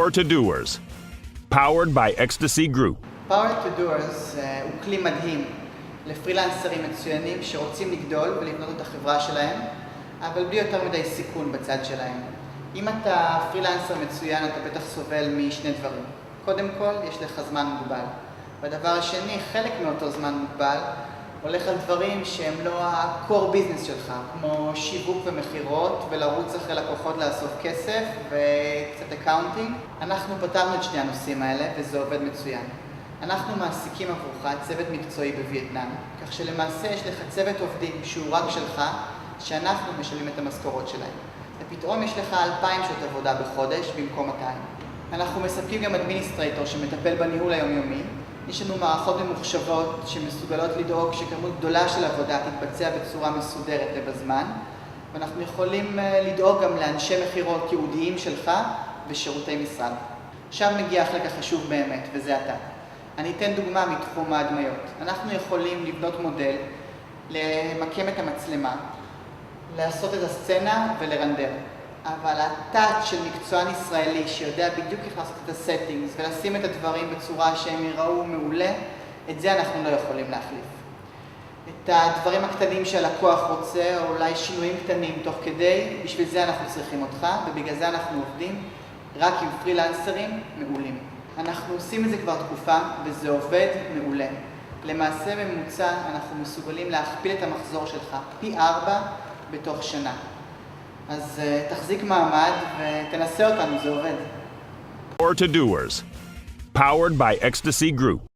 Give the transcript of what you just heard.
Power to Doers. Powered by Ecstasy Group. Power to Doers הוא כלי מדהים לפרילנסרים מצוינים שרוצים לגדול ולבנות את החברה שלהם, אבל בלי יותר מדי סיכון בצד שלהם. אם אתה פרילנסר מצוין, אתה בטח סובל משני דברים. קודם כל, יש לך זמן מוגבל. והדבר השני, חלק מאותו זמן מוגבל, הולך על דברים שהם לא ה-core business שלך, כמו שיווק ומחירות, ולרוץ אחרי לקוחות לאסוף כסף וקצת אקאונטינג. אנחנו פתרנו את שני הנושאים האלה, וזה עובד מצוין. אנחנו מעסיקים עבורך צוות מקצועי בווייטנאם, כך שלמעשה יש לך צוות עובדים שהוא רק שלך, שאנחנו משלמים את המשכורות שלהם. ופתאום יש לך 2,000 שעות עבודה בחודש במקום 200. אנחנו מספקים גם אדמיניסטרייטור שמטפל בניהול היומיומי. יש לנו מערכות ממוחשבות שמסוגלות לדאוג שכמות גדולה של עבודה תתבצע בצורה מסודרת ובזמן, ואנחנו יכולים לדאוג גם לאנשי מחירות ייעודיים שלך ושירותי משרד. שם מגיע החלק החשוב באמת, וזה אתה. אני אתן דוגמה מתחום ההדמיות. אנחנו יכולים לבנות מודל, למקם את המצלמה, לעשות את הסצנה ולרנדר. אבל הטאץ' של מקצוען ישראלי שיודע בדיוק איך לעשות את הסטינגס ולשים את הדברים בצורה שהם יראו מעולה, את זה אנחנו לא יכולים להחליף. את הדברים הקטנים שהלקוח רוצה, או אולי שינויים קטנים תוך כדי, בשביל זה אנחנו צריכים אותך, ובגלל זה אנחנו עובדים רק עם פרילנסרים מעולים. אנחנו עושים את זה כבר תקופה, וזה עובד מעולה. למעשה ממוצע אנחנו מסוגלים להכפיל את המחזור שלך פי 4 בתוך שנה. אז תחזיק מעמד ותנסה אותנו, זה עובד. Power to Doers. Powered by Ecstasy Group.